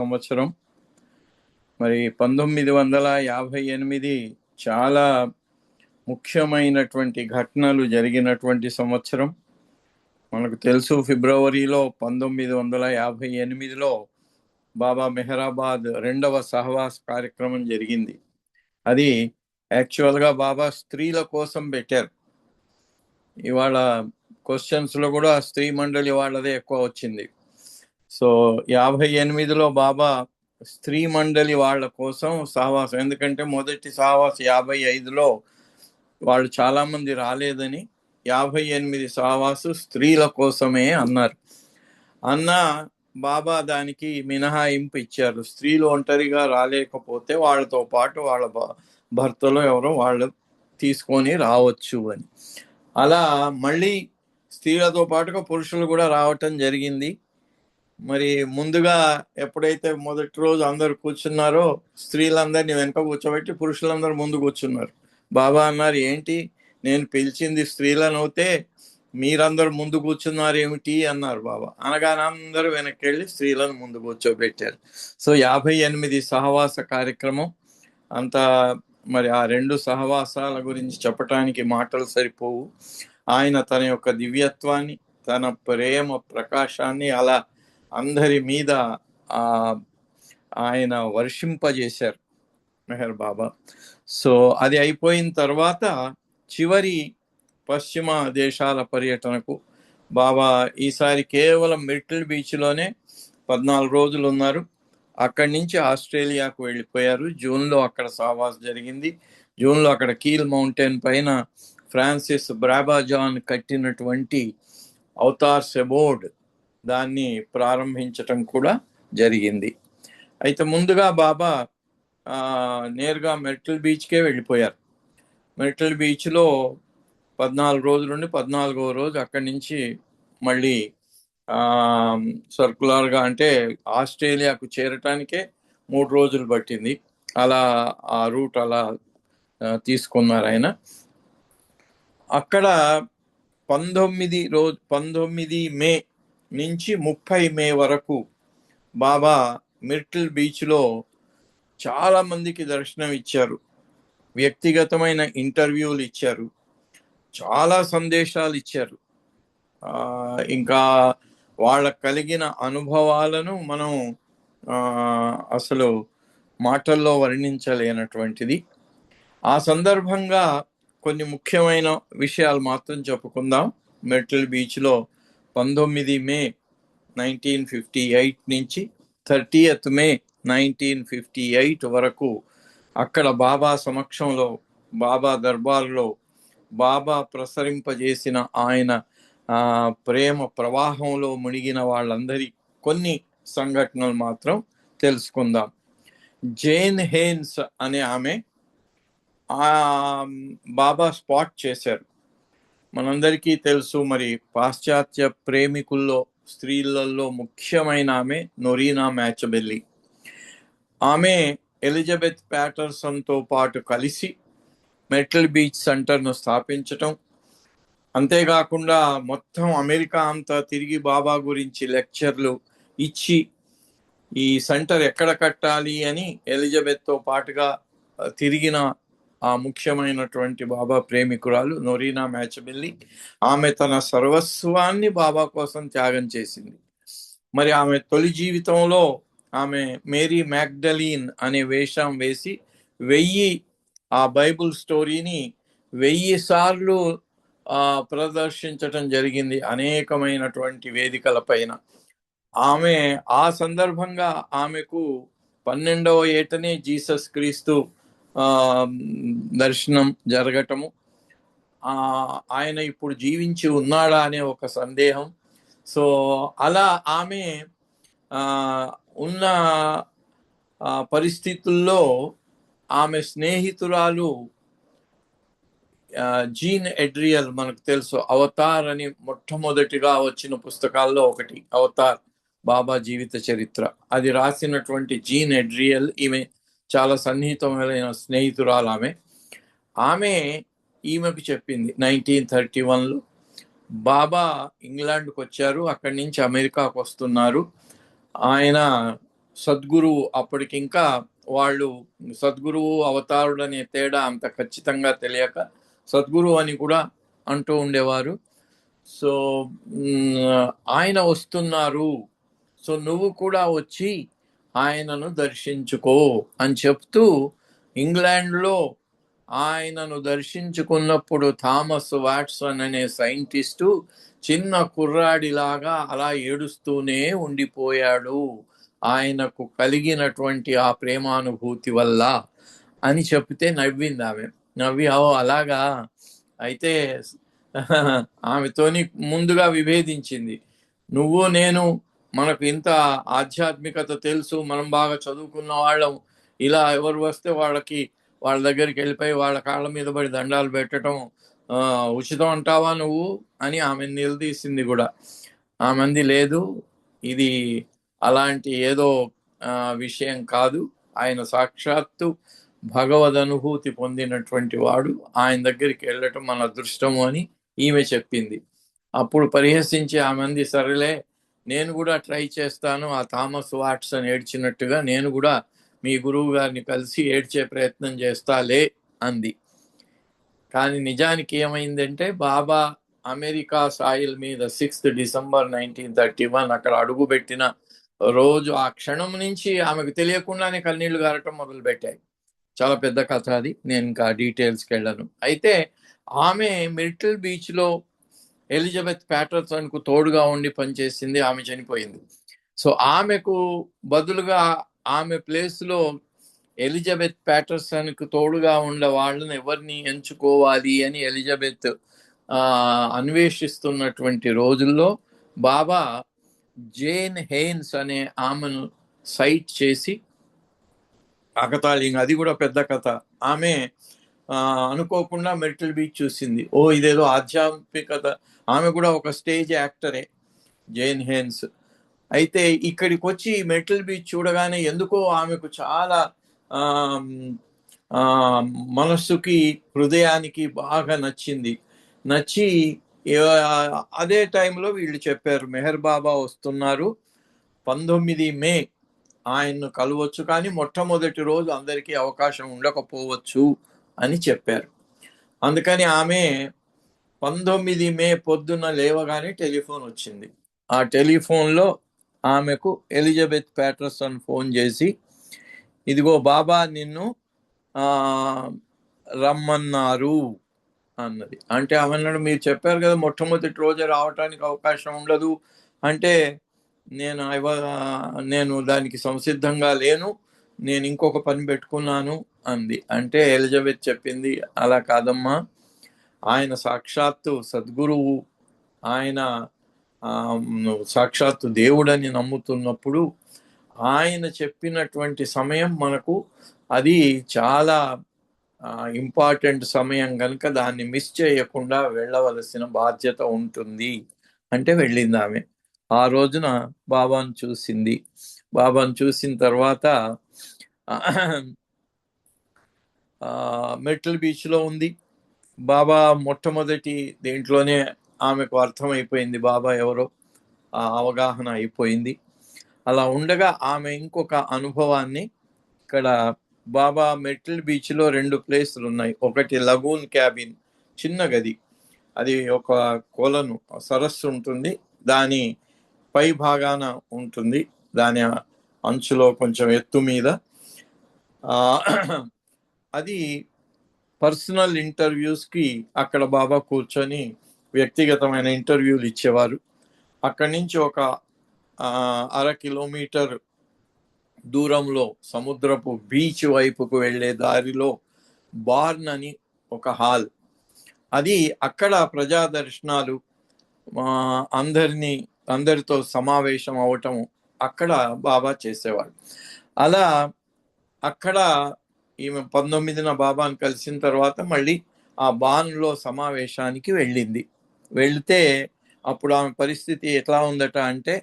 సంవత్సరం. మరి 1958 చాలా ముఖ్యమైనటువంటి ఘటనలు జరిగినటువంటి సంవత్సరం. మనకు తెలుసు, ఫిబ్రవరిలో 1958లో బాబా మెహరాబాద్ 2వ సహవాస్ కార్యక్రమం జరిగింది. అది యాక్చువల్గా బాబా స్త్రీల కోసం పెట్టారు. ఇవాళ క్వశ్చన్స్లో కూడా స్త్రీ మండలి వాళ్ళదే ఎక్కువ వచ్చింది. సో 58లో బాబా స్త్రీ మండలి వాళ్ళ కోసం సహవాసం, ఎందుకంటే మొదటి సహవాసం 55లో వాళ్ళు చాలా మంది రాలేదని 58 సహవాసు స్త్రీల కోసమే అన్నారు. బాబా దానికి మినహాయింపు ఇచ్చారు. స్త్రీలు ఒంటరిగా రాలేకపోతే వాళ్ళతో పాటు వాళ్ళ భర్తలు ఎవరో వాళ్ళు తీసుకొని రావచ్చు అని. అలా మళ్ళీ స్త్రీలతో పాటుగా పురుషులు కూడా రావటం జరిగింది. మరి ముందుగా ఎప్పుడైతే మొదటి రోజు అందరు కూర్చున్నారో స్త్రీలందరినీ వెనక కూర్చోబెట్టి పురుషులందరూ ముందు కూర్చున్నారు. బాబా అన్నారు, ఏంటి నేను పిలిచింది స్త్రీలను అవుతే మీరందరూ ముందు కూర్చున్నారు ఏమిటి అన్నారు బాబా. అనగానే అందరూ వెనక్కి వెళ్ళి స్త్రీలను ముందు కూర్చోబెట్టారు. సో 58 సహవాస కార్యక్రమం అంతా. మరి ఆ 2 సహవాసాల గురించి చెప్పటానికి మాటలు సరిపోవు. ఆయన తన యొక్క దివ్యత్వాన్ని, తన ప్రేమ ప్రకాశాన్ని అలా అందరి మీద ఆయన వర్షింపజేశారు మెహర్ బాబా. సో అది అయిపోయిన తర్వాత చివరి పశ్చిమ దేశాల పర్యటనకు బాబా ఈసారి కేవలం మిర్టిల్ బీచ్లోనే 14 రోజులు ఉన్నారు. అక్కడి నుంచి ఆస్ట్రేలియాకు వెళ్ళిపోయారు. జూన్లో అక్కడ సహవాస్ జరిగింది. జూన్లో అక్కడ కీల్ మౌంటైన్ పైన ఫ్రాన్సిస్ బ్రాబాజాన్ కట్టినటువంటి అవతార్ సెబోర్డ్ దాన్ని ప్రారంభించటం కూడా జరిగింది. అయితే ముందుగా బాబా నేరుగా మెర్టిల్ బీచ్కే వెళ్ళిపోయారు. మెర్టిల్ బీచ్లో 14 రోజులు ఉండి 14వ రోజు అక్కడి నుంచి మళ్ళీ సర్కులర్గా, అంటే ఆస్ట్రేలియాకు చేరటానికే 3 రోజులు పట్టింది. అలా ఆ రూట్ అలా తీసుకున్నారు ఆయన. అక్కడ 19 మే నుంచి 30 మే వరకు బాబా మిర్టిల్ బీచ్లో చాలా మందికి దర్శనం ఇచ్చారు. వ్యక్తిగతమైన ఇంటర్వ్యూలు ఇచ్చారు, చాలా సందేశాలు ఇచ్చారు. ఇంకా వాళ్ళకు కలిగిన అనుభవాలను మనం అసలు మాటల్లో వర్ణించలేనటువంటిది. ఆ సందర్భంగా కొన్ని ముఖ్యమైన విషయాలు మాత్రం చెప్పుకుందాం. మెర్టిల్ బీచ్లో 19 మే 1958 నుంచి 30th మే 1958 వరకు అక్కడ బాబా సమక్షంలో, బాబా దర్బార్లో బాబా ప్రసరింపజేసిన ఆయన ప్రేమ ప్రవాహంలో మునిగిన వాళ్ళందరి కొన్ని సంఘటనలు మాత్రం తెలుసుకుందాం. జేన్ హేన్స్ అనే ఆమె బాబా స్పాట్ చేశారు. మనందరికీ తెలుసు, మరి పాశ్చాత్య ప్రేమికుల్లో స్త్రీలలో ముఖ్యమైన ఆమె నొరీనా మ్యాచబెల్లి. ఆమె ఎలిజబెత్ ప్యాటర్సన్తో పాటు కలిసి మెర్టిల్ బీచ్ సెంటర్ను స్థాపించటం, అంతేకాకుండా మొత్తం అమెరికా అంతా తిరిగి బాబా గురించి లెక్చర్లు ఇచ్చి ఈ సెంటర్ ఎక్కడ కట్టాలి అని ఎలిజబెత్తో పాటుగా తిరిగిన ఆ ముఖ్యమైనటువంటి బాబా ప్రేమికురాలు నొరీనా మ్యాచబెల్లి. ఆమె తన సర్వస్వాన్ని బాబా కోసం త్యాగం చేసింది. మరి ఆమె తొలి జీవితంలో ఆమె మేరీ మ్యాగ్డలీన్ అనే వేషం వేసి 1000 ఆ బైబుల్ స్టోరీని 1000 సార్లు ప్రదర్శించటం జరిగింది అనేకమైనటువంటి వేదికల పైన. ఆమె ఆ సందర్భంగా ఆమెకు 12వ ఏటనే జీసస్ క్రీస్తు దర్శనం జరగటము, ఆయన ఇప్పుడు జీవించి ఉన్నాడా అనే ఒక సందేహం. సో అలా ఆమె ఉన్న పరిస్థితుల్లో ఆమె స్నేహితురాలు జీన్ ఎడ్రియల్, మనకు తెలుసు అవతార్ అని మొట్టమొదటిగా వచ్చిన పుస్తకాల్లో ఒకటి అవతార్, బాబా జీవిత చరిత్ర. అది రాసినటువంటి జీన్ ఎడ్రియల్, ఈమె చాలా సన్నిహితమైన స్నేహితురాలు. ఆమె ఈమెకు చెప్పింది 1931లో బాబా ఇంగ్లాండ్కి వచ్చారు, అక్కడి నుంచి అమెరికాకు వస్తున్నారు, ఆయన సద్గురువు. అప్పటికింకా వాళ్ళు సద్గురువు అవతారుడు అనే తేడా అంత ఖచ్చితంగా తెలియక సద్గురువు అని కూడా అంటూ ఉండేవారు. సో ఆయన వస్తున్నారు, సో నువ్వు కూడా వచ్చి ఆయనను దర్శించుకో అని చెప్తూ ఇంగ్లాండ్లో ఆయనను దర్శించుకున్నప్పుడు థామస్ వాట్సన్ అనే సైంటిస్టు చిన్న కుర్రాడిలాగా అలా ఏడుస్తూనే ఉండిపోయాడు ఆయనకు కలిగినటువంటి ఆ ప్రేమానుభూతి వల్ల అని చెప్తే నవ్వింది ఆమె. నవ్వి అలాగా అయితే ఆమెతోని ముందుగా విభేదించింది. నువ్వు నేను మనకు ఇంత ఆధ్యాత్మికత తెలుసు, మనం బాగా చదువుకున్న వాళ్ళం, ఇలా ఎవరు వస్తే వాళ్ళ దగ్గరికి వెళ్ళిపోయి వాళ్ళ కాళ్ళ మీద పడి దండాలు పెట్టడం ఉచితం అంటావా నువ్వు అని ఆమె నిలదీసింది కూడా. ఆమెంది లేదు, ఇది అలాంటి ఏదో విషయం కాదు, ఆయన సాక్షాత్తు భగవద్ అనుభూతి పొందినటువంటి వాడు, ఆయన దగ్గరికి వెళ్ళటం మన అదృష్టము అని ఈమె చెప్పింది. అప్పుడు పరిహసించి ఆమెంది సరేలే నేను కూడా ట్రై చేస్తాను, ఆ థామస్ వాట్సన్ ఏడ్చినట్టుగా నేను కూడా మీ గురువు గారిని కలిసి ఏడ్చే ప్రయత్నం చేస్తాలే అంది. కానీ నిజానికి ఏమైందంటే బాబా అమెరికా సాయిల్ మీద 6th డిసెంబర్ 1931 అక్కడ అడుగుపెట్టిన రోజు ఆ క్షణం నుంచి ఆమెకు తెలియకుండానే కన్నీళ్లు గారటం మొదలు పెట్టాయి. చాలా పెద్ద కథ అది, నేను ఇంకా డీటెయిల్స్కి వెళ్ళను. అయితే ఆమె మిర్టిల్ బీచ్లో ఎలిజబెత్ ప్యాటర్సన్కు తోడుగా ఉండి పనిచేసింది, ఆమె చనిపోయింది. సో ఆమెకు బదులుగా ఆమె ప్లేస్లో ఎలిజబెత్ ప్యాటర్సన్కు తోడుగా ఉండే వాళ్ళని ఎవరిని ఎంచుకోవాలి అని ఎలిజబెత్ అన్వేషిస్తున్నటువంటి రోజుల్లో బాబా జేన్ హెయిన్స్ అనే ఆమెను సైట్ చేసి, కాకతాళీయంగా అది కూడా పెద్ద కథ, ఆమె అనుకోకుండా మెర్టిల్ బీచ్ చూసింది. ఇదేదో ఆధ్యాత్మికత, ఆమె కూడా ఒక స్టేజ్ యాక్టరే జేన్ హెయిన్స్. అయితే ఇక్కడికి వచ్చి మెర్టిల్ బీచ్ చూడగానే ఎందుకో ఆమెకు చాలా మనస్సుకి హృదయానికి బాగా నచ్చి అదే టైంలో వీళ్ళు చెప్పారు మెహర్ బాబా వస్తున్నారు, 19 మే ఆయన్ను కలవచ్చు, కానీ మొట్టమొదటి రోజు అందరికీ అవకాశం ఉండకపోవచ్చు అని చెప్పారు. అందుకని ఆమె 19 మే పొద్దున్న లేవగానే టెలిఫోన్ వచ్చింది. ఆ టెలిఫోన్లో ఆమెకు ఎలిజబెత్ ప్యాటర్సన్ ఫోన్ చేసి, ఇదిగో బాబా నిన్ను రమ్మన్నారు అన్నది. అంటే ఆమెన్నాడు, మీరు చెప్పారు కదా మొట్టమొదటి రోజే రావటానికి అవకాశం ఉండదు అంటే, నేను దానికి సంసిద్ధంగా లేను, నేను ఇంకొక పని పెట్టుకున్నాను అంది. అంటే ఎలిజబెత్ చెప్పింది, అలా కాదమ్మా, ఆయన సాక్షాత్తు సద్గురువు, ఆయన సాక్షాత్తు దేవుడని నమ్ముతున్నప్పుడు ఆయన చెప్పినటువంటి సమయం మనకు అది చాలా ఇంపార్టెంట్ సమయం కనుక దాన్ని మిస్ చేయకుండా వెళ్ళవలసిన బాధ్యత ఉంటుంది అంటే వెళ్ళింది ఆమె. ఆ రోజున బాబాను చూసింది. బాబాను చూసిన తర్వాత మెర్టిల్ బీచ్లో ఉంది. బాబా మొట్టమొదటి దీంట్లోనే ఆమెకు అర్థమైపోయింది బాబా ఎవరో, ఆ అవగాహన అయిపోయింది. అలా ఉండగా ఆమె ఇంకొక అనుభవాన్ని, ఇక్కడ బాబా మెర్టిల్ బీచ్లో 2 ప్లేసులు ఉన్నాయి. ఒకటి లగూన్ క్యాబిన్, చిన్న గది, అది ఒక కొలను సరస్సు ఉంటుంది, దాని పై భాగాన ఉంటుంది, దాని అంచులో కొంచెం ఎత్తు మీద. అది పర్సనల్ ఇంటర్వ్యూస్కి అక్కడ బాబా కూర్చొని వ్యక్తిగతమైన ఇంటర్వ్యూలు ఇచ్చేవారు. అక్కడి నుంచి ఒక 1/2 కిలోమీటర్ దూరంలో సముద్రపు బీచ్ వైపుకు వెళ్ళే దారిలో బార్న్ అని ఒక హాల్, అది అక్కడ ప్రజా దర్శనాలు, అందరితో సమావేశం అవటం అక్కడ బాబా చేసేవాడు. అలా అక్కడ ఈమె 19న బాబాను కలిసిన తర్వాత మళ్ళీ ఆ బాన్లో సమావేశానికి వెళితే అప్పుడు ఆమె పరిస్థితి ఎట్లా ఉందట అంటే,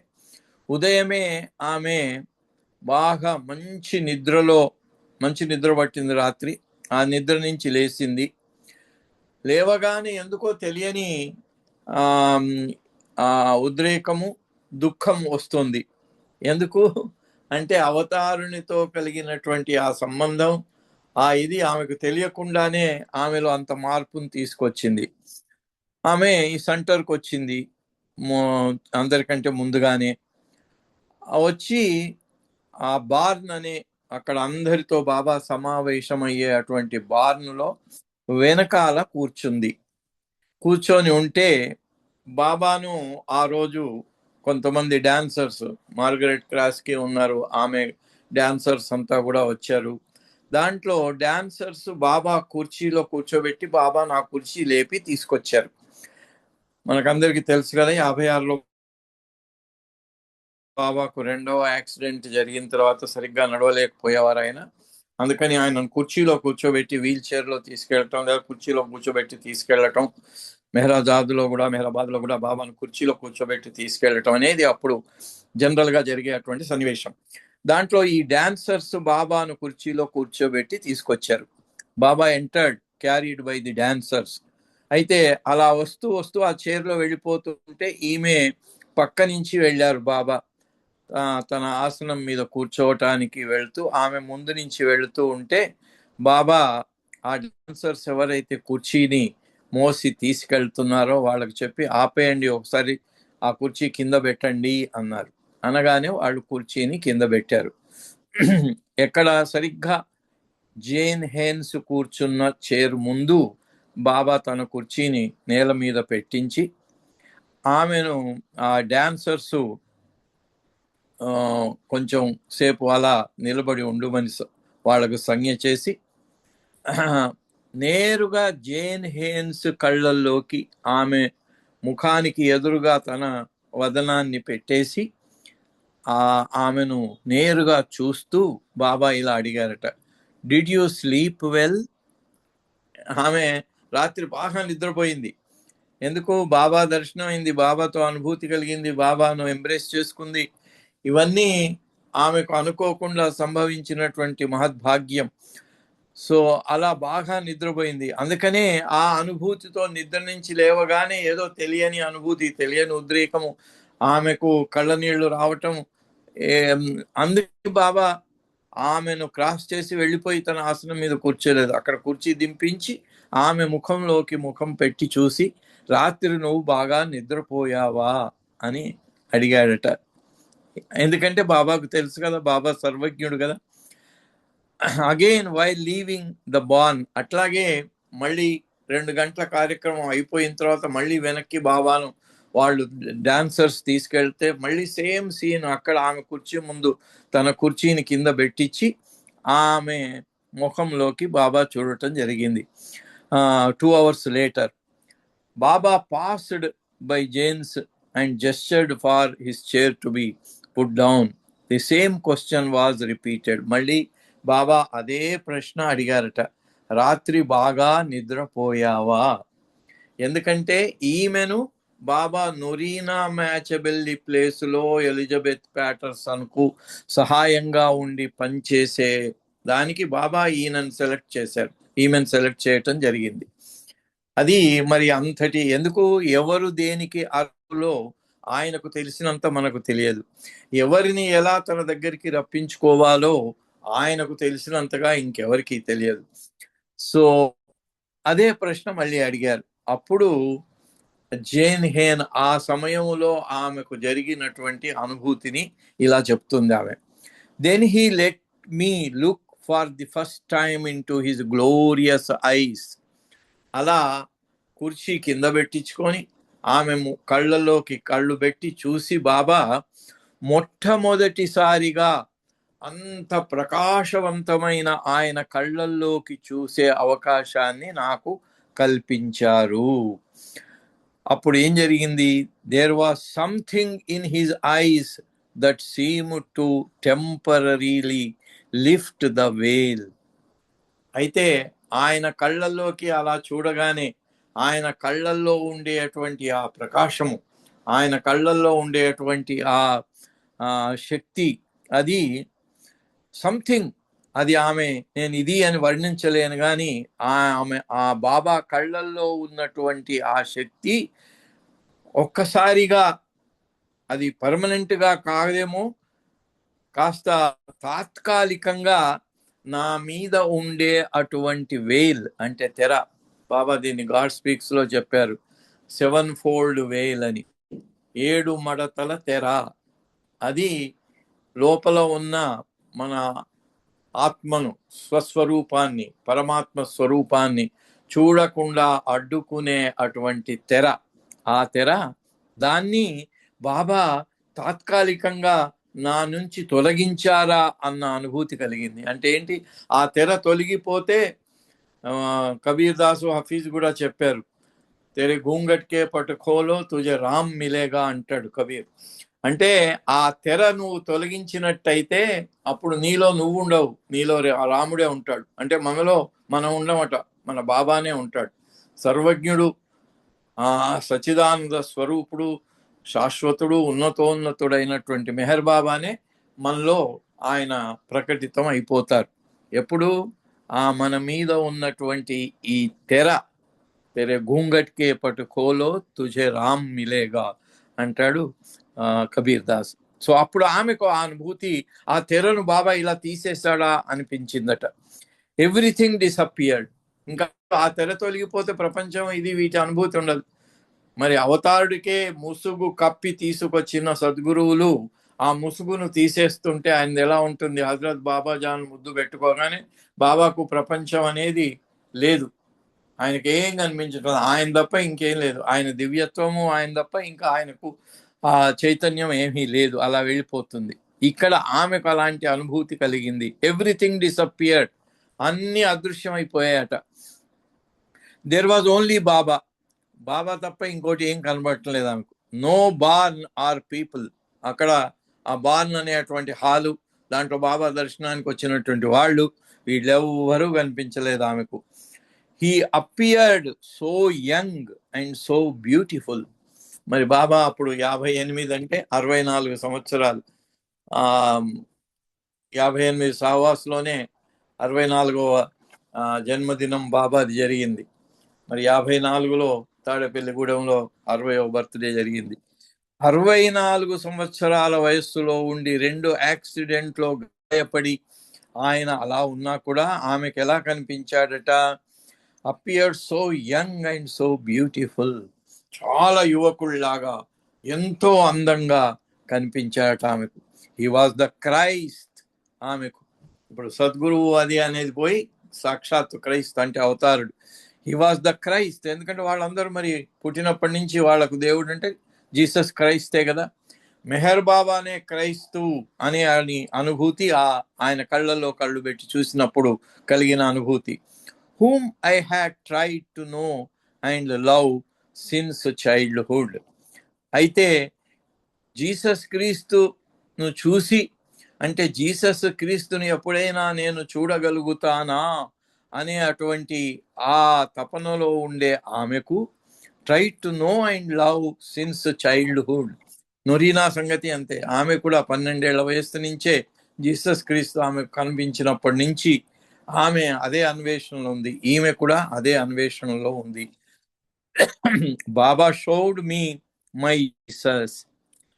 ఉదయమే ఆమె బాగా మంచి నిద్ర పట్టింది రాత్రి. ఆ నిద్ర నుంచి లేవగానే ఎందుకో తెలియని ఉద్రేకము, దుఃఖం వస్తుంది. ఎందుకు అంటే అవతారునితో కలిగినటువంటి ఆ సంబంధం, ఇది ఆమెకు తెలియకుండానే ఆమెలో అంత మార్పును తీసుకొచ్చింది. ఆమె ఈ సెంటర్కి వచ్చింది అందరికంటే ముందుగానే వచ్చి ఆ బార్న్ అనే అక్కడ అందరితో బాబా సమావేశమయ్యే అటువంటి బార్నులో వెనకాల కూర్చొని ఉంటే బాబాను ఆ రోజు కొంతమంది డాన్సర్స్, మార్గరెట్ క్రాస్కి ఉన్నారు, ఆమె డాన్సర్స్ అంతా కూడా వచ్చారు. దాంట్లో డాన్సర్స్ బాబా కుర్చీలో కూర్చోబెట్టి బాబా నా కుర్చీ లేపి తీసుకొచ్చారు. మనకందరికి తెలుసు కదా, 56లో బాబాకు రెండవ యాక్సిడెంట్ జరిగిన తర్వాత సరిగ్గా నడవలేకపోయేవారు ఆయన. అందుకని ఆయన కుర్చీలో కూర్చోబెట్టి వీల్ చైర్లో తీసుకెళ్ళటం, లేదా కుర్చీలో కూర్చోబెట్టి తీసుకెళ్ళటం, మెహరాబాద్లో కూడా బాబాను కుర్చీలో కూర్చోబెట్టి తీసుకెళ్ళటం అనేది అప్పుడు జనరల్గా జరిగేటువంటి సన్నివేశం. దాంట్లో ఈ డాన్సర్స్ బాబాను కుర్చీలో కూర్చోబెట్టి తీసుకొచ్చారు. Baba entered carried by the dancers. అయితే అలా వస్తూ వస్తూ ఆ చైర్లో వెళ్ళిపోతుంటే ఈమె పక్క నుంచి వెళ్ళారు బాబా తన ఆసనం మీద కూర్చోవటానికి వెళ్తూ, ఆమె ముందు నుంచి వెళుతూ ఉంటే బాబా ఆ డాన్సర్స్ ఎవరైతే కుర్చీని మోసి తీసుకెళ్తున్నారో వాళ్ళకి చెప్పి ఆపేయండి, ఒకసారి ఆ కుర్చీ కింద పెట్టండి అన్నారు. అనగానే వాళ్ళు కుర్చీని కింద పెట్టారు. ఎక్కడ సరిగ్గా జేన్ హేన్స్ కూర్చున్న చైర్ ముందు బాబా తన కుర్చీని నేల మీద పెట్టించి ఆమెను ఆ డాన్సర్స్ కొంచెం సేపు అలా నిలబడి ఉండమని వాళ్ళకు సంజ్ఞ చేసి నేరుగా జేన్ హేన్స్ కళ్ళల్లోకి ఆమె ముఖానికి ఎదురుగా తన వదనాన్ని పెట్టేసి ఆమెను నేరుగా చూస్తూ బాబా ఇలా అడిగారట, డిడ్ యూ స్లీప్ వెల్? ఆమె రాత్రి బాగా నిద్రపోయింది. ఎందుకు? బాబా దర్శనం అయింది, బాబాతో అనుభూతి కలిగింది, బాబాను ఎంబ్రేస్ చేసుకుంది. ఇవన్నీ ఆమెకు అనుకోకుండా సంభవించినటువంటి మహద్భాగ్యం. సో అలా బాగా నిద్రపోయింది. అందుకనే ఆ అనుభూతితో నిద్ర నుంచి లేవగానే ఏదో తెలియని అనుభూతి, తెలియని ఉద్రేకము, ఆమెకు కళ్ళ నీళ్లు రావటం. అందుకే బాబా ఆమెను క్రాస్ చేసి వెళ్ళిపోయి తన ఆసనం మీద కూర్చోలేదు. అక్కడ కుర్చీ దింపించి ఆమె ముఖంలోకి ముఖం పెట్టి చూసి, రాత్రి నువ్వు బాగా నిద్రపోయావా అని అడిగాడట. ఎందుకంటే బాబాకు తెలుసు కదా, బాబా సర్వజ్ఞుడు కదా. Again while leaving the barn, అట్లాగే మళ్ళీ 2 గంటల కార్యక్రమం అయిపోయిన తర్వాత మళ్ళీ వెనక్కి బాబాను వాళ్ళు డాన్సర్స్ తీసుకెళ్తే మళ్ళీ సేమ్ సీన్. అక్కడ ఆమె కుర్చీ ముందు తన కుర్చీని కింద పెట్టించి ఆమె ముఖంలోకి బాబా చూడటం జరిగింది. 2 hours later Baba passed by Jane's and gestured for his chair to be put down. The same question was repeated. మళ్ళీ బాబా అదే ప్రశ్న అడిగారట, రాత్రి బాగా నిద్రపోయావా? ఎందుకంటే ఈమెను బాబా నొరీనా మ్యాచబెల్లి ప్లేస్లో ఎలిజబెత్ ప్యాటర్సన్ కు సహాయంగా ఉండి పనిచేసే దానికి బాబా ఈమెను సెలెక్ట్ చేయటం జరిగింది. అది మరి అంతటి ఎందుకు, ఎవరు దేనికి అర్హులో ఆయనకు తెలిసినంత మనకు తెలియదు. ఎవరిని ఎలా తన దగ్గరికి రప్పించుకోవాలో ఆయనకు తెలిసినంతగా ఇంకెవరికి తెలియదు. సో అదే ప్రశ్న మళ్ళీ అడిగారు. అప్పుడు జేన్ హేన్ ఆ సమయంలో ఆమెకు జరిగినటువంటి అనుభూతిని ఇలా చెప్తుంది ఆమె. Then he let me look for the first time into his glorious eyes. అలా కుర్చీ కింద పెట్టించుకొని ఆమె కళ్ళలోకి కళ్ళు పెట్టి చూసి బాబా మొట్టమొదటిసారిగా అంత ప్రకాశవంతమైన ఆయన కళ్ళల్లోకి చూసే అవకాశాన్ని నాకు కల్పించారు. అప్పుడు ఏం జరిగింది? There was something in his eyes that seemed to temporarily lift the veil. అయితే ఆయన కళ్ళల్లోకి అలా చూడగానే ఆయన కళ్ళల్లో ఉండేటువంటి ఆ ప్రకాశము, ఆయన కళ్ళల్లో ఉండేటువంటి ఆ శక్తి, అది సంథింగ్, అది ఆమె నేను ఇది అని వర్ణించలేను కానీ ఆమె ఆ బాబా కళ్ళల్లో ఉన్నటువంటి ఆ శక్తి ఒక్కసారిగా, అది పర్మనెంట్గా కాదేమో కాస్త తాత్కాలికంగా నా మీద ఉండే అటువంటి వెయిల్ అంటే తెర, బాబా దీన్ని గాడ్ స్పీక్స్ లో చెప్పారు, 7 fold వెయిల్ అని, 7 మడతల తెర. అది లోపల ఉన్న మన ఆత్మను, స్వస్వరూపాన్ని, పరమాత్మ స్వరూపాన్ని చూడకుండా అడ్డుకునే అటువంటి తెర. ఆ తెర, దాన్ని బాబా తాత్కాలికంగా నా నుంచి తొలగించారా అన్న అనుభూతి కలిగింది. అంటే ఏంటి, ఆ తెర తొలగిపోతే కబీర్ దాసు హఫీజ్ కూడా చెప్పారు, తెరే గూంగట్కే పట్టుకోలో తుజే రామ్ మిలేగా అంటాడు కబీర్. అంటే ఆ తెర నువ్వు తొలగించినట్టయితే అప్పుడు నీలో నువ్వు ఉండవు, నీలో రాముడే ఉంటాడు. అంటే మనలో మనం ఉండమట, మన బాబానే ఉంటాడు. సర్వజ్ఞుడు, ఆ సచిదానంద స్వరూపుడు, శాశ్వతుడు, ఉన్నతోన్నతుడైనటువంటి మెహర్ బాబానే మనలో ఆయన ప్రకటితం అయిపోతారు. ఎప్పుడు మన మీద ఉన్నటువంటి ఈ తెర, తెరే గూంగట్కే పట్టుకోలో తుజే రామ్ మిలేగా అంటాడు కబీర్ దాస్. సో అప్పుడు ఆమెకు ఆ అనుభూతి, ఆ తెరను బాబా ఇలా తీసేశాడా అనిపించిందట. Everything disappeared. ఇంకా ఆ తెర తొలగిపోతే ప్రపంచం ఇది వీటి అనుభూతి ఉండదు. మరి అవతారుడికే ముసుగు కప్పి తీసుకొచ్చిన సద్గురువులు ఆ ముసుగును తీసేస్తుంటే ఆయన ఎలా ఉంటుంది? హజరత్ బాబాజాన్ ముద్దు పెట్టుకోగానే బాబాకు ప్రపంచం అనేది లేదు, ఆయనకి ఏం కనిపించట్లేదు, ఆయన తప్ప ఇంకేం లేదు, ఆయన దివ్యత్వము ఆయన తప్ప ఇంకా ఆయనకు ఆ చైతన్యం ఏమీ లేదు, అలా వెళ్ళిపోతుంది. ఇక్కడ ఆమెకు అలాంటి అనుభూతి కలిగింది. ఎవ్రీథింగ్ డిసపియర్డ్, అన్ని అదృశ్యమైపోయాయట. There was only Baba, Baba తప్ప ఇంకోటి ఏం కనబడట్లేదు ఆమెకు. No barn or people. అక్కడ ఆ బార్న్ అనేటువంటి హాలు, దాంట్లో బాబా దర్శనానికి వచ్చినటువంటి వాళ్ళు, వీళ్ళెవ్వరూ కనిపించలేదు ఆమెకు. He appeared so young and so beautiful. మరి బాబా అప్పుడు 58 అంటే 64 సంవత్సరాలు. 58 సావాస్లోనే 64వ జన్మదినం బాబాది జరిగింది. మరి 54లో తాడేపల్లిగూడెంలో 60వ బర్త్డే జరిగింది. 64 సంవత్సరాల వయస్సులో ఉండి 2 యాక్సిడెంట్లో గాయపడి ఆయన అలా ఉన్నా కూడా ఆమెకు ఎలా కనిపించాడట? Appeared so young and so beautiful. చాలా యువకుల్లాగా, ఎంతో అందంగా కనిపించాడట ఆమెకు. He was the Christ. ఆమెకు ఇప్పుడు సద్గురువు అది అనేది పోయి సాక్షాత్ క్రైస్త్ అంటే అవతారుడు. He was the Christ. ఎందుకంటే వాళ్ళందరూ మరి పుట్టినప్పటి నుంచి వాళ్ళకు దేవుడు అంటే జీసస్ క్రైస్తే కదా. మెహర్ బాబానే క్రైస్తు అనే అనుభూతి ఆయన కళ్ళల్లో కళ్ళు పెట్టి చూసినప్పుడు కలిగిన అనుభూతి. whom I had tried to know and love since childhood. అయితే జీసస్ క్రీస్తును చూసి, అంటే జీసస్ క్రీస్తుని ఎప్పుడైనా నేను చూడగలుగుతానా అనే అటువంటి ఆ తపనలో ఉండే ఆమెకు try to know and love since childhood. Norina సంగతి అంతే, ఆమె కూడా 12 ఏళ్ల వయస్సు నుంచే జీసస్ క్రీస్తు ఆమెకు కనిపించినప్పటి నుంచి ఆమె అదే అన్వేషణలో ఉంది, ఈమె కూడా అదే అన్వేషణలో ఉంది. బాబా షోడ్ మీ మై జీసస్.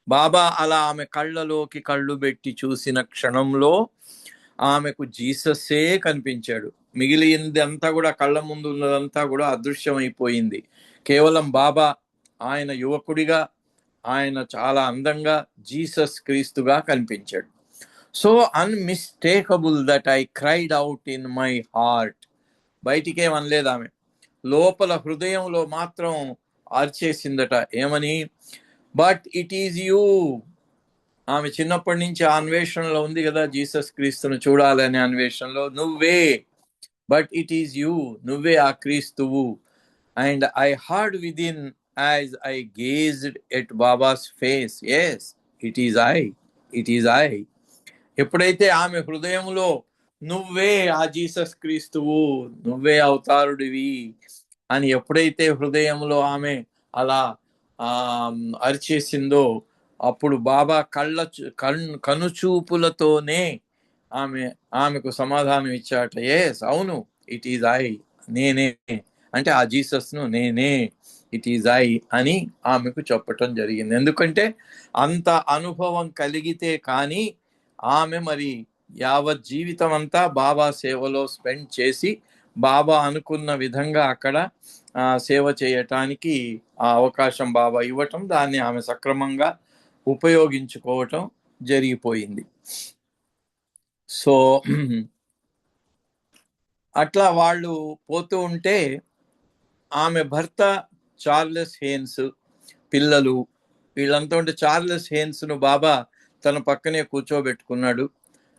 బాబా అలా ఆమె కళ్ళలోకి కళ్ళు పెట్టి చూసిన క్షణంలో ఆమెకు జీసస్సే కనిపించాడు. మిగిలింది అంతా కూడా, కళ్ళ ముందు ఉన్నదంతా కూడా అదృశ్యమైపోయింది. కేవలం బాబా ఆయన యువకుడిగా, ఆయన చాలా అందంగా జీసస్ క్రీస్తుగా కనిపించాడు. So unmistakable that I cried out in my heart. బయటికేం అనలేదు ఆమె, లోపల హృదయంలో మాత్రం అరిచేసిందట. ఏమని? But it is you. ఆమె చిన్నప్పటి నుంచి ఆ అన్వేషణలో ఉంది కదా, జీసస్ క్రీస్తును చూడాలనే అన్వేషణలో. నువ్వే, బట్ ఇట్ ఈజ్ యూ, నువ్వే ఆ క్రీస్తువు. And I heard within as I gazed at Baba's face, yes it is I, it is I. ఎప్పుడైతే ఆమె హృదయంలో నువ్వే ఆ జీసస్ క్రీస్తువు, నువ్వే అవతారుడివి అని ఎప్పుడైతే హృదయంలో ఆమె అలా అరిచేసిందో, అప్పుడు బాబా కనుచూపులతోనే ఆమెకు సమాధానం ఇచ్చాట. ఎస్, అవును, ఇట్ ఈజ్ ఐ, నేనే, అంటే ఆ జీసస్ను నేనే, ఇట్ ఈజ్ ఐ అని ఆమెకు చెప్పటం జరిగింది. ఎందుకంటే అంత అనుభవం కలిగితే కానీ ఆమె మరి యావత్ జీవితం అంతా బాబా సేవలో స్పెండ్ చేసి బాబా అనుకున్న విధంగా అక్కడ సేవ చేయటానికి ఆ అవకాశం బాబా ఇవ్వటం, దాన్ని ఆమె సక్రమంగా ఉపయోగించుకోవటం జరిగిపోయింది. సో అట్లా వాళ్ళు పోతూ ఉంటే ఆమె భర్త చార్లెస్ హేన్స్, పిల్లలు వీళ్ళంతా ఉంటే చార్లెస్ హేన్స్ను బాబా తన పక్కనే కూర్చోబెట్టుకున్నాడు.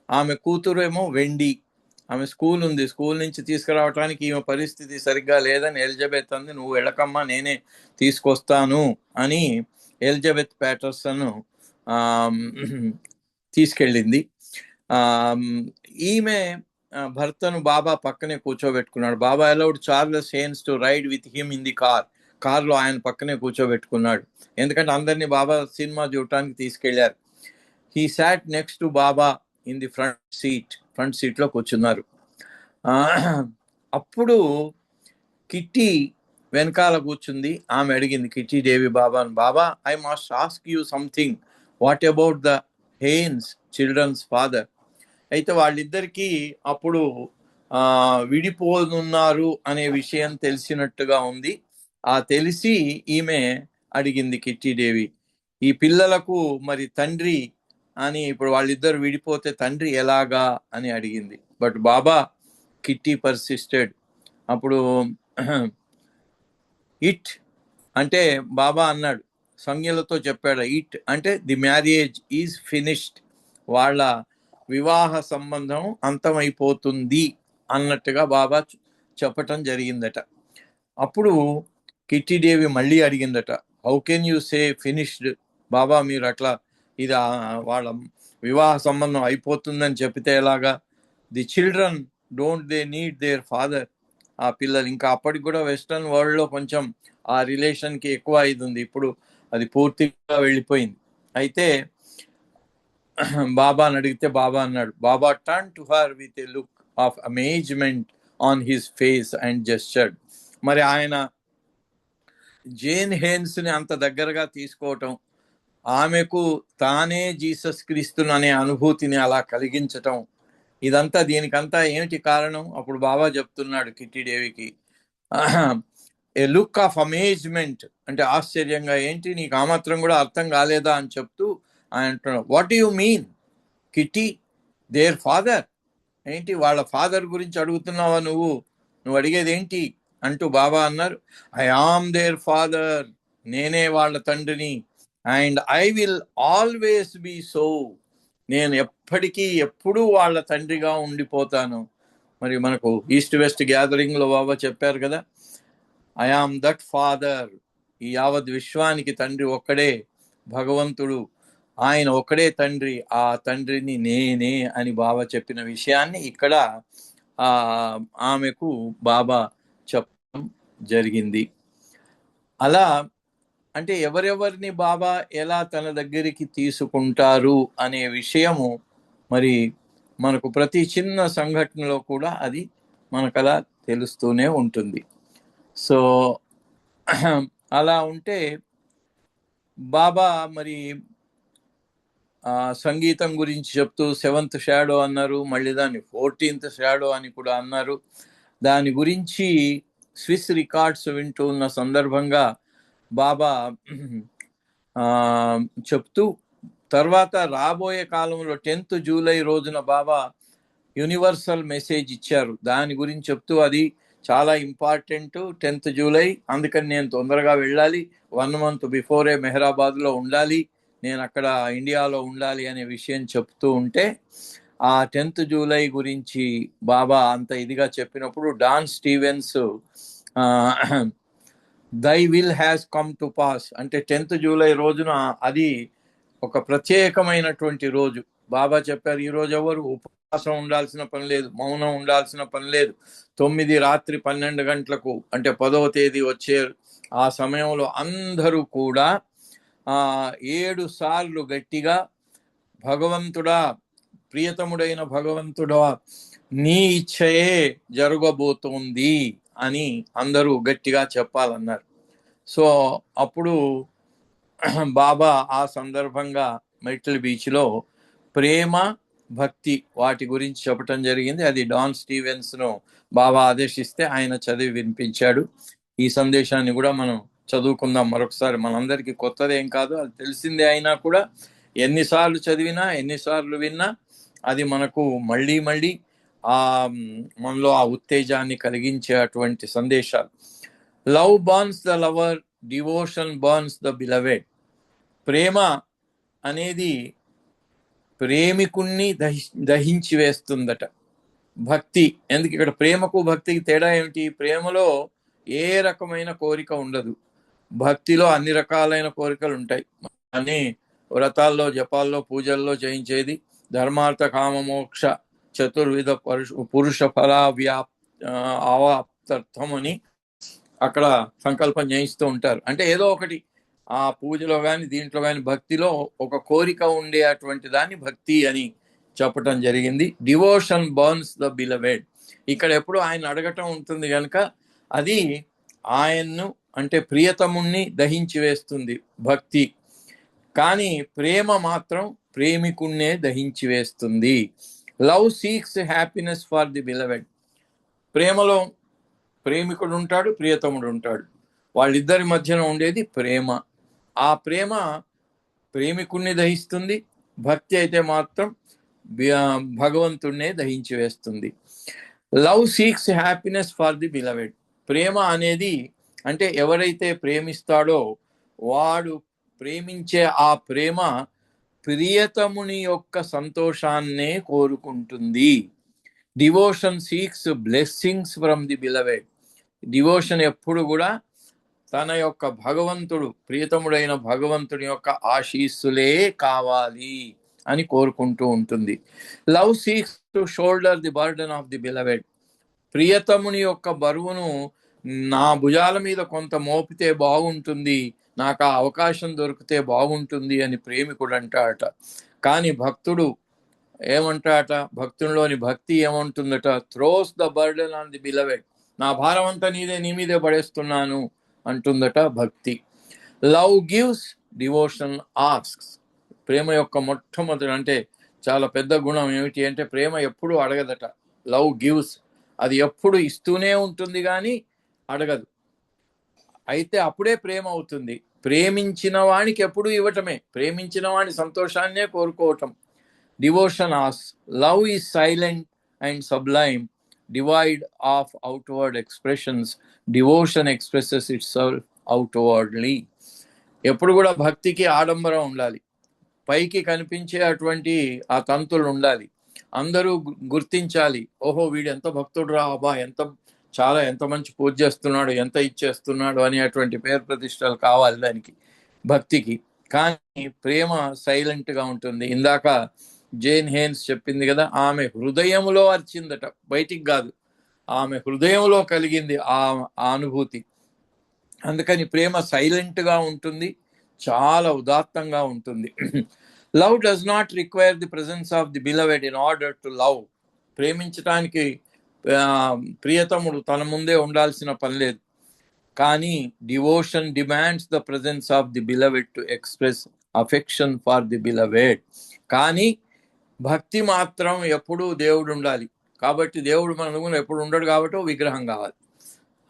ఆమె కూతురు ఏమో వెండి, ఆమె స్కూల్ ఉంది, స్కూల్ నుంచి తీసుకురావడానికి ఈమె పరిస్థితి సరిగ్గా లేదని ఎలిజబెత్ అంది, నువ్వు వెళ్ళకమ్మా నేనే తీసుకొస్తాను అని ఎలిజబెత్ ప్యాటర్సన్ తీసుకెళ్ళింది. ఈమె భర్తను బాబా పక్కనే కూర్చోబెట్టుకున్నాడు. Baba allowed Charles Haynes to ride with him in the కార్లో ఆయన పక్కనే కూర్చోబెట్టుకున్నాడు, ఎందుకంటే అందరినీ బాబా సినిమా చూడటానికి తీసుకెళ్లారు. He sat next to Baba in the front సీట్లో కూర్చున్నారు. అప్పుడు కిట్టి వెనకాల కూర్చుంది. ఆమె అడిగింది కిట్టి దేవి బాబాను, Baba I must ask you something, what about the Haynes children's father? అయితే వాళ్ళిద్దరికీ అప్పుడు విడిపోనున్నారు అనే విషయం తెలిసినట్టుగా ఉంది. తెలిసి ఈమె అడిగింది కిట్టీదేవి, ఈ పిల్లలకు మరి తండ్రి అని, ఇప్పుడు వాళ్ళిద్దరు విడిపోతే తండ్రి ఎలాగా అని అడిగింది. But Baba Kitty persisted. అప్పుడు ఇట్ అంటే బాబా అన్నాడు, సంజ్ఞలతో చెప్పాడు, ఇట్ అంటే ది మ్యారేజ్ ఈజ్ ఫినిష్డ్, వాళ్ళ వివాహ సంబంధం అంతమైపోతుంది అన్నట్టుగా బాబా చెప్పటం జరిగిందట. అప్పుడు కిట్టీదేవి మళ్ళీ అడిగిందట, how can you say finished Baba, మీరు అట్లా ఇది వాళ్ళ వివాహ సంబంధం అయిపోతుందని చెప్తే ఎలాగా? The children don't they need their father, ఆ పిల్లలు ఇంకా అప్పటికి కూడా వెస్టర్న్ వరల్డ్లో కొంచెం ఆ రిలేషన్కి ఎక్కువ ఇది ఉంది, ఇప్పుడు అది పూర్తిగా వెళ్ళిపోయింది. అయితే బాబాని అడిగితే బాబా అన్నాడు, Baba turn to her with a look of amazement on his face and gestured. మరి ఆయన జేన్ హేన్స్ని అంత దగ్గరగా తీసుకోవటం, ఆమెకు తానే జీసస్ క్రీస్తును అనే అనుభూతిని అలా కలిగించటం, ఇదంతా దీనికంతా ఏమిటి కారణం? అప్పుడు బాబా చెప్తున్నాడు కిట్టీదేవికి, ఏ లుక్ ఆఫ్ అమేజ్మెంట్ అంటే ఆశ్చర్యంగా, ఏంటి నీకు ఆ మాత్రం కూడా అర్థం కాలేదా అని చెప్తూ ఆయన అంటున్నాడు, what you mean kitty, there father, ఏంటి వాళ్ళ ఫాదర్ గురించి అడుగుతున్నావా నువ్వు అడిగేది ఏంటి అంటూ బాబా అన్నారు, ఐ ఆమ్ దేర్ ఫాదర్, నేనే వాళ్ళ తండ్రిని, and I will always be so, నేను ఎప్పటికీ ఎప్పుడూ వాళ్ళ తండ్రిగా ఉండిపోతాను. మరి మనకు ఈస్ట్ వెస్ట్ గ్యాదరింగ్లో బాబా చెప్పారు కదా, ఐ ఆమ్ దట్ ఫాదర్, ఈ యావత్ విశ్వానికి తండ్రి ఒక్కడే భగవంతుడు, ఆయన ఒక్కడే తండ్రి, ఆ తండ్రిని నేనే అని బాబా చెప్పిన విషయాన్ని ఇక్కడ ఆమెకు బాబా చెప్పడం జరిగింది. అలా అంటే ఎవరెవరిని బాబా ఎలా తన దగ్గరికి తీసుకుంటారు అనే విషయము మరి మనకు ప్రతి చిన్న సంఘటనలో కూడా అది మనకు అలా తెలుస్తూనే ఉంటుంది. సో అలా ఉంటే బాబా మరి సంగీతం గురించి చెప్తూ 7th షాడో అన్నారు, మళ్ళీ దాన్ని 14th షాడో అని కూడా అన్నారు. దాని గురించి స్విస్ రికార్డ్స్ వింటూ ఉన్న సందర్భంగా బాబా చెప్తూ తర్వాత రాబోయే కాలంలో 10th జూలై రోజున బాబా యూనివర్సల్ మెసేజ్ ఇచ్చారు, దాని గురించి చెప్తూ అది చాలా ఇంపార్టెంట్ 10th జూలై, అందుకని నేను తొందరగా వెళ్ళాలి, 1 month బిఫోరే మెహరాబాద్లో ఉండాలి, నేను అక్కడ ఇండియాలో ఉండాలి అనే విషయం చెప్తూ ఉంటే ఆ 10th జూలై గురించి బాబా అంత ఇదిగా చెప్పినప్పుడు Don Stevens thy will has come to pass అంటే 10th జూలై రోజున అది ఒక ప్రత్యేకమైనటువంటి రోజు. బాబా చెప్పారు, ఈ రోజు ఎవరు ఉపవాసం ఉండాల్సిన పని లేదు, మౌనం ఉండాల్సిన పని లేదు, 9 రాత్రి 12 గంటలకు అంటే 10వ తేదీ వచ్చే ఆ సమయంలో అందరూ కూడా 7 సార్లు గట్టిగా భగవంతుడా, ప్రియతముడైన భగవంతుడా, నీ ఇచ్ఛయే జరగబోతోంది అని అందరూ గట్టిగా చెప్పాలన్నారు. సో అప్పుడు బాబా ఆ సందర్భంగా మైటిల్ బీచ్లో ప్రేమ భక్తి వాటి గురించి చెప్పటం జరిగింది. అది డాన్ స్టీవెన్స్ను బాబా ఆదేశిస్తే ఆయన చదివి వినిపించాడు. ఈ సందేశాన్ని కూడా మనం చదువుకుందాం మరొకసారి. మనందరికీ కొత్తదేం కాదు, అది తెలిసిందే. అయినా కూడా ఎన్నిసార్లు చదివినా ఎన్నిసార్లు విన్నా అది మనకు మళ్ళీ మళ్ళీ మనలో ఆ ఉత్తేజాన్ని కలిగించే అటువంటి సందేశాలు. Love burns the lover, devotion burns the beloved. ప్రేమ అనేది ప్రేమికుణ్ణి దహించి వేస్తుందట. భక్తి, ఎందుకు ఇక్కడ ప్రేమకు భక్తికి తేడా ఏమిటి? ప్రేమలో ఏ రకమైన కోరిక ఉండదు, భక్తిలో అన్ని రకాలైన కోరికలు ఉంటాయి. అని వ్రతాల్లో, జపాల్లో, పూజల్లో చేయించేది ధర్మార్థ కామ మోక్ష చతుర్విధ పురుష అవాప్తర్థం అని అక్కడ సంకల్పం చేయిస్తూ ఉంటారు. అంటే ఏదో ఒకటి ఆ పూజలో కానీ దీంట్లో కానీ భక్తిలో ఒక కోరిక ఉండే అటువంటి దాన్ని భక్తి అని చెప్పటం జరిగింది. Devotion burns the beloved. ఇక్కడ ఎప్పుడు ఆయన అడగటం ఉంటుంది కనుక అది ఆయన్ను అంటే ప్రియతముణ్ణి దహించి వేస్తుంది భక్తి. కానీ ప్రేమ మాత్రం ప్రేమికుణ్ణే దహించి వేస్తుంది. Love seeks happiness for the beloved. ప్రేమలో ప్రేమికుడు ఉంటాడు, ప్రియతముడు ఉంటాడు. వాళ్ళిద్దరి మధ్యన ఉండేది ప్రేమ. ఆ ప్రేమ ప్రేమికుణ్ణి దహిస్తుంది. భక్తి అయితే మాత్రం భగవంతుణ్ణే దహించి వేస్తుంది. Love seeks happiness for the beloved. ప్రేమ అనేది అంటే ఎవరైతే ప్రేమిస్తాడో వాడు ప్రేమించే ఆ ప్రేమ ప్రియతముని యొక్క సంతోషాన్నే కోరుకుంటుంది. Devotion seeks blessings from the beloved. Devotion ఎప్పుడు కూడా తన యొక్క భగవంతుడు, ప్రియతముడైన భగవంతుడి యొక్క ఆశీస్సులే కావాలి అని కోరుకుంటూ ఉంటుంది. Love seeks to shoulder the burden of the beloved. ప్రియతముని యొక్క బరువును నా భుజాల మీద కొంత మోపితే బాగుంటుంది, నాకు ఆ అవకాశం దొరికితే బాగుంటుంది అని ప్రేమికుడు అంటాడట. కానీ భక్తుడు ఏమంటాడట? భక్తుల్లోని భక్తి ఏమంటుందట? Throws the burden on the beloved. నా భారం అంతా నీదే, నీ మీదే పడేస్తున్నాను అంటుందట భక్తి. Love gives, devotion asks. ప్రేమ యొక్క మొట్టమొదటి అంటే చాలా పెద్ద గుణం ఏమిటి అంటే ప్రేమ ఎప్పుడు అడగదట. లవ్ గివ్స్, అది ఎప్పుడు ఇస్తూనే ఉంటుంది కానీ అడగదు. అయితే అప్పుడే ప్రేమ అవుతుంది. ప్రేమించిన వానికి ఎప్పుడు ఇవ్వటమే, ప్రేమించిన వాని సంతోషాన్నే కోరుకోవటం. Devotion asks. Love is silent and sublime, devoid of outward expressions. Devotion expresses itself outwardly. ఎప్పుడు కూడా భక్తికి ఆడంబరం ఉండాలి, పైకి కనిపించే అటువంటి ఆ తంతులు ఉండాలి. అందరూ గుర్తించాలి, ఓహో వీడు ఎంత భక్తుడు రా, అబ్బా ఎంత మంచి పూజ చేస్తున్నాడు, ఎంత ఇచ్చేస్తున్నాడు అనేటువంటి పేరు ప్రతిష్టలు కావాలి దానికి, భక్తికి. కానీ ప్రేమ సైలెంట్గా ఉంటుంది. ఇందాక జేన్ హేన్స్ చెప్పింది కదా, ఆమె హృదయంలో అర్చిందట, బయటికి కాదు, ఆమె హృదయంలో కలిగింది ఆ అనుభూతి. అందుకని ప్రేమ సైలెంట్గా ఉంటుంది, చాలా ఉదాత్తంగా ఉంటుంది. Love does not require the presence of the beloved in order to love. ప్రేమించడానికి ప్రియతముడు తన ముందే ఉండాల్సిన పని లేదు. కానీ devotion demands the presence of the beloved to express affection for the beloved. కానీ భక్తి మాత్రం ఎప్పుడూ దేవుడు ఉండాలి. కాబట్టి దేవుడు మన ముందు ఎప్పుడు ఉండడు కాబట్టి విగ్రహం కావాలి.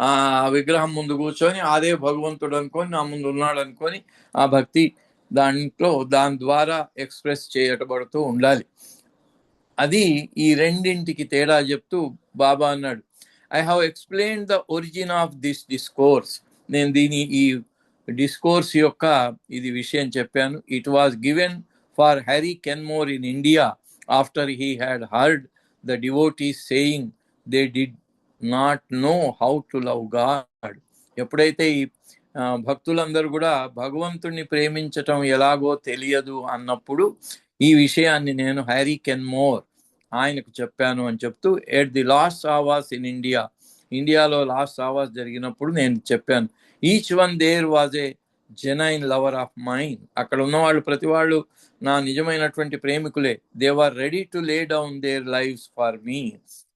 ఆ విగ్రహం ముందు కూర్చొని అదే భగవంతుడు అనుకొని నా ముందు ఉన్నాడు అనుకొని ఆ భక్తి దాని ద్వారా ఎక్స్ప్రెస్ చేయబడుతూ ఉండాలి. అది ఈ రెండింటికి తేడా చెప్తూ బాబా అన్నాడు, I have explained the origin of this discourse. నేను ఈ డిస్కోర్స్ యొక్క ఇది విషయం చెప్పాను. It was given for Harry Kenmore in India after he had heard the devotees saying they did not know how to love God. ఎప్పుడైతే ఈ భక్తులందరూ కూడా భగవంతుణ్ణి ప్రేమించటం ఎలాగో తెలియదు అన్నప్పుడు ఈ విషయాన్ని నేను హ్యారీ కెన్మోర్ ఆయనకు చెప్పాను అని చెప్తూ, ఎట్ ది లాస్ట్ ఆవాస్ ఇన్ ఇండియాలో లాస్ట్ ఆవాస్ జరిగినప్పుడు నేను చెప్పాను, each one there was a genuine lover of mine. అక్కడ ఉన్నవాళ్ళు ప్రతి వాళ్ళు నా నిజమైనటువంటి ప్రేమికులే. They are ready to lay down their lives for me.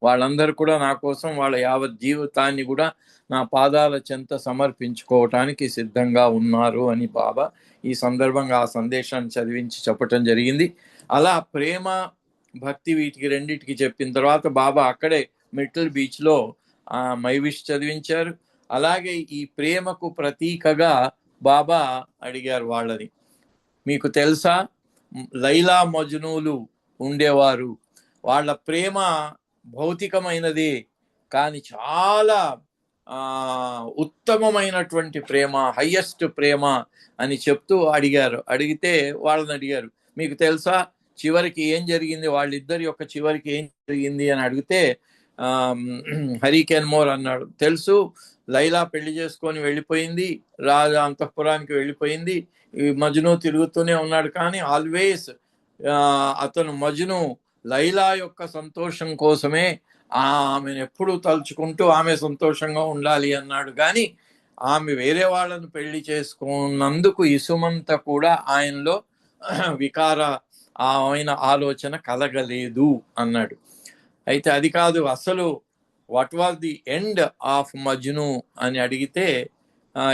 వాళ్ళందరూ కూడా నా కోసం వాళ్ళ యావత్ జీవితాన్ని కూడా నా పాదాల చెంత సమర్పించుకోవటానికి సిద్ధంగా ఉన్నారు అని బాబా ఈ సందర్భంగా ఆ సందేశాన్ని చదివించి చెప్పటం జరిగింది. అలా ప్రేమ భక్తి వీటికి రెండిటికి చెప్పిన తర్వాత బాబా అక్కడే మిట్టల్ బీచ్లో మైవిష్ చదివించారు. అలాగే ఈ ప్రేమకు ప్రతీకగా బాబా అడిగారు వాళ్ళని, మీకు తెలుసా లైలా మజ్నూలు ఉండేవారు, వాళ్ళ ప్రేమ భౌతికమైనది కానీ చాలా ఉత్తమమైనటువంటి ప్రేమ, హయ్యెస్ట్ ప్రేమ అని చెప్తూ అడిగారు. అడిగితే వాళ్ళని అడిగారు, మీకు తెలుసా చివరికి ఏం జరిగింది, వాళ్ళిద్దరి యొక్క చివరికి ఏం జరిగింది అని అడిగితే హరి కెన్మోర్ అన్నాడు, తెలుసు, లైలా పెళ్లి చేసుకొని వెళ్ళిపోయింది, రాజా అంతఃపురానికి వెళ్ళిపోయింది, ఈ మజ్ను తిరుగుతూనే ఉన్నాడు, కానీ ఆల్వేస్ అతను మజ్ను లైలా యొక్క సంతోషం కోసమే ఆమెను ఎప్పుడు తలుచుకుంటూ ఆమె సంతోషంగా ఉండాలి అన్నాడు, కానీ ఆమె వేరే వాళ్ళను పెళ్లి చేసుకున్నందుకు ఇసుమంత కూడా ఆయనలో వికార ఆయన ఆలోచన కలగలేదు అన్నాడు. అయితే అది కాదు అసలు, what was the end of Majnu అని అడిగితే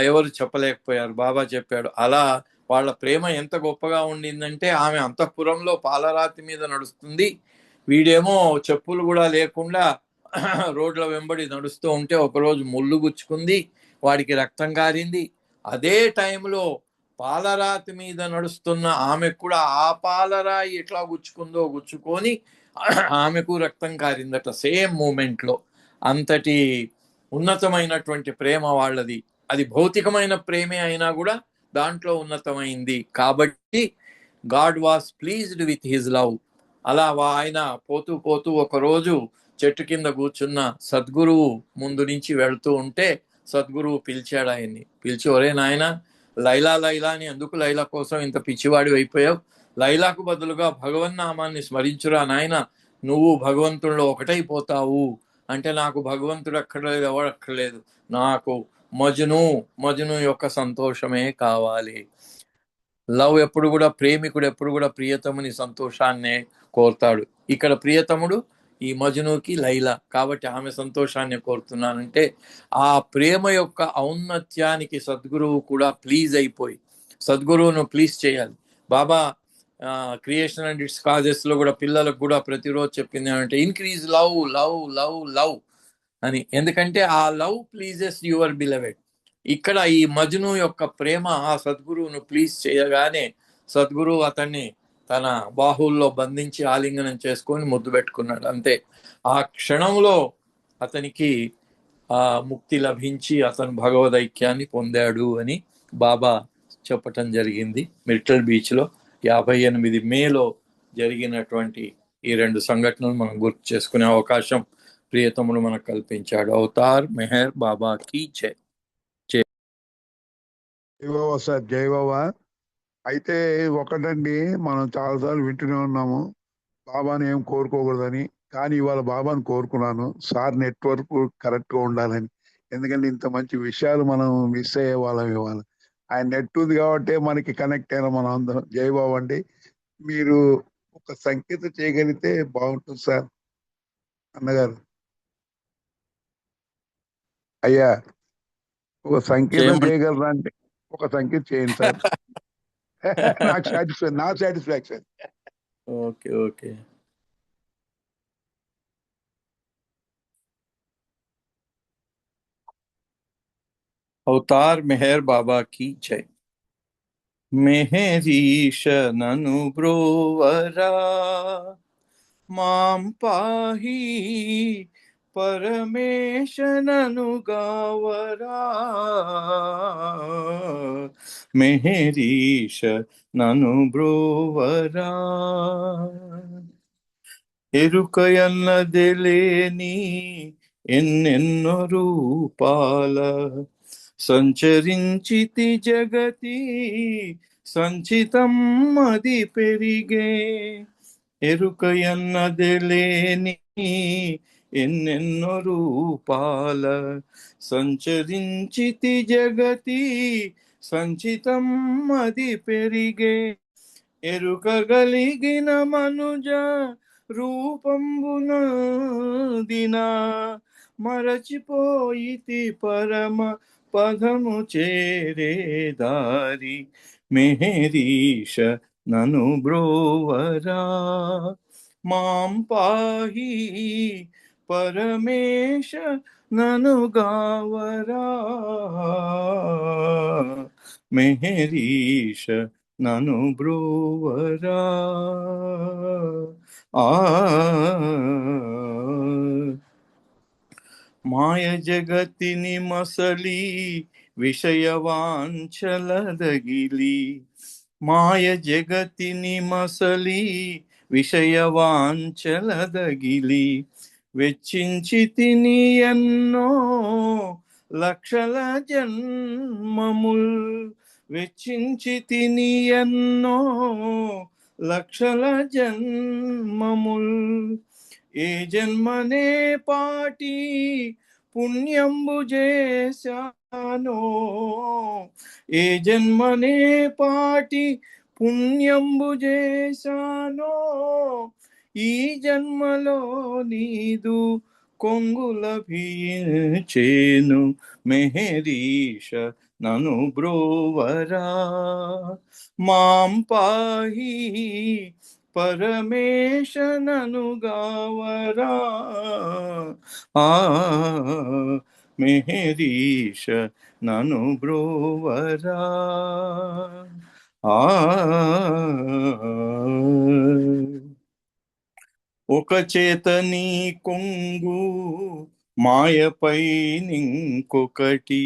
ఎవరు చెప్పలేకపోయారు. బాబా చెప్పాడు, అలా వాళ్ళ ప్రేమ ఎంత గొప్పగా ఉండిందంటే ఆమె అంతఃపురంలో పాలరాతి మీద నడుస్తుంది, వీడేమో చెప్పులు కూడా లేకుండా రోడ్ల వెంబడి నడుస్తూ ఉంటే ఒకరోజు ముళ్ళు గుచ్చుకుంది, వాడికి రక్తం కారింది. అదే టైంలో పాలరాతి మీద నడుస్తున్న ఆమెకు కూడా ఆ పాలరాయి ఎట్లా గుచ్చుకుందో గుచ్చుకొని ఆమెకు రక్తం కారిందట సేమ్ మూమెంట్లో. అంతటి ఉన్నతమైనటువంటి ప్రేమ వాళ్ళది. అది భౌతికమైన ప్రేమే అయినా కూడా దాంట్లో ఉన్నతమైంది. కాబట్టి God was pleased with his love. అలా ఆయన పోతూ పోతూ ఒకరోజు చెట్టు కింద కూర్చున్న సద్గురువు ముందు నుంచి వెళ్తూ ఉంటే సద్గురువు పిలిచాడు ఆయన్ని. పిలిచి, ఒరే నాయన, లైలా లైలా అని ఎందుకు లైలా కోసం ఇంత పిచ్చివాడి అయిపోయావు, లైలాకు బదులుగా భగవన్నామాన్ని స్మరించురా నాయన, నువ్వు భగవంతుల్లో ఒకటైపోతావు అంటే, నాకు భగవంతుడు అక్కర్లేదు, ఎవడక్కర్లేదు, నాకు మజ్ను యొక్క సంతోషమే కావాలి. లవ్ ఎప్పుడు కూడా, ప్రేమికుడు ఎప్పుడు కూడా ప్రియతముని సంతోషాన్నే కోరుతాడు. ఇక్కడ ప్రియతముడు ఈ మజ్నుకి లైలా, కాబట్టి ఆమె సంతోషాన్ని కోరుతున్నానంటే ఆ ప్రేమ యొక్క ఔన్నత్యానికి సద్గురువు కూడా ప్లీజ్ అయిపోయి, సద్గురువును ప్లీజ్ చేయాలి. బాబా క్రియేషన్ అండ్ ఇట్స్ కాజెస్ లో కూడా పిల్లలకు కూడా ప్రతిరోజు చెప్పింది ఏమంటే, increase love love love love అని. ఎందుకంటే ఆ లవ్ ప్లీజెస్ యువర్ బిలవెడ్. ఇక్కడ ఈ మజ్ను యొక్క ప్రేమ ఆ సద్గురువును ప్లీజ్ చేయగానే సద్గురువు అతన్ని తన బాహుల్లో బంధించి ఆలింగనం చేసుకొని ముద్దు పెట్టుకున్నాడు. అంతే, ఆ క్షణంలో అతనికి ముక్తి లభించి అతను భగవదైక్యాన్ని పొందాడు అని బాబా చెప్పటం జరిగింది. మిర్టల్ బీచ్లో 58 మేలో జరిగినటువంటి ఈ 2 సంఘటనలు మనం గుర్తు చేసుకునే అవకాశం ప్రియతముడు మనకు కల్పించాడు. అవతార్ మెహర్ బాబాకి జై. సార్ జై బాబా. అయితే ఒకటండి, మనం చాలాసార్లు వింటూనే ఉన్నాము బాబాని ఏం కోరుకోకూడదని, కానీ ఇవాళ బాబాని కోరుకున్నాను, సార్ నెట్వర్క్ కరెక్ట్ గా ఉండాలని. ఎందుకంటే ఇంత మంచి విషయాలు మనం మిస్ అయ్యే వాళ్ళం ఇవాళ. ఆయన నెట్ ఉంది కాబట్టి మనకి కనెక్ట్ అయినా మనం అందరం. జై బాబా అండి. మీరు ఒక సంకేతం చేయగలిగితే బాగుంటుంది సార్. అన్నగారు, అయ్యా, ఒక సంకేతం చేయగలరా అంటే ఒక సంకేతం చేయండి సార్. నాకు satisfaction. Okay okay. Avatar Meher Baba की जय. మెహరీష నను బ్రోవరా మాం పాహి పరమేశ నను గావరా, మెహరీష నను బ్రోవరా, ఎరుకయన్నదెలేని ఎన్నెన్నో రూపాల సంచరించితి జగతి సంచితం అది పెరిగే, ఎరుకయన్నదెలేని ఎన్నెన్నో రూపాల సంచరించితి జగతి సంచితం అది పెరిగే, ఎరుకగలిగిన మనుజ రూపంబున దినా మరచిపోయితి పరమ పదము చేరే దారి, మెహరీష నను బ్రోవరా, మాం పాహి పరమేశ నను గావరా మెహరీష నను బ్రోవరా ఆ మాయ జగతిని మసలి విషయవాంఛలదగిలి మాయ జగతిని మసలి విషయవాంఛలదగిలి వెచ్చించి తిని ఎన్నో లక్షల జన్మముల్ వెచ్చించి తిని ఎన్నో లక్షల జన్మముల్ ఏ జన్మనే పాటి పుణ్యంబు చేశానో ఏ జన్మనే పాటి పుణ్యంబు చేశానో ఈ జన్మలో నీదు కొంగుల భీచేను మెహరీష నను బ్రోవరా మాం పాహి పరమేశ నను గావరా ఆ మెహరీష నను బ్రోవరా ఆ ఒక చేతని కొంగు మాయపై నింకొకటి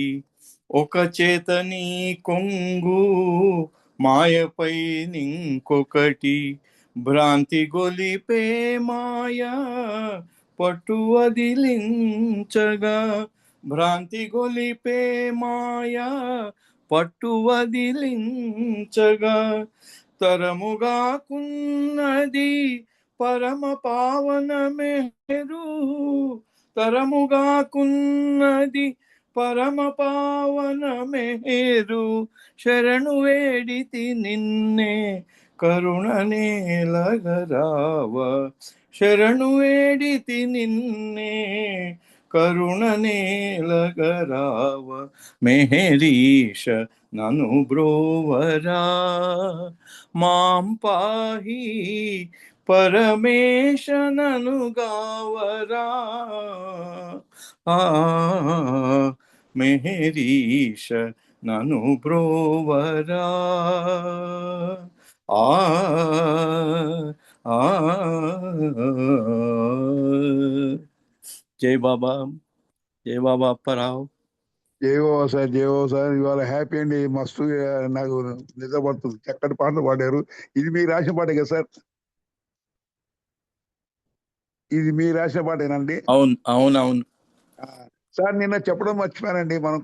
ఒక చేతని కొంగు మాయపై నింకొకటి భ్రాంతి గొలిపే మాయ పట్టు వదిలించగా భ్రాంతి గొలిపే మాయ పట్టు వదిలించగా తరముగాకున్నది పరమ పావన మేరు తరముగాకున్నది పరమ పావన మేరు శరణు వేడితి నిన్నే కరుణ నేలగరావ శరణు వేడితి నిన్నే కరుణ నేలగరావ మెహరీష నను బ్రోవరా మాం పాహి పరమేశ నను గావరా ఆ మెహరీష నను బ్రోవరా ఆ ఆ జై బాబా జై బాబా అప్పారావు. జయబాబా సార్ ఇవాళ హ్యాపీ అండి, మస్తు నాకు నిద్రపడుతుంది. చక్కటి పాటలు పాడారు. ఇది మీరు రాసిన పాటే కదా సార్? ఇది మీరు రాసిన పాటేనండి? అవును అవును అవును. సార్ నిన్న చెప్పడం మర్చిపోయానండి, మనం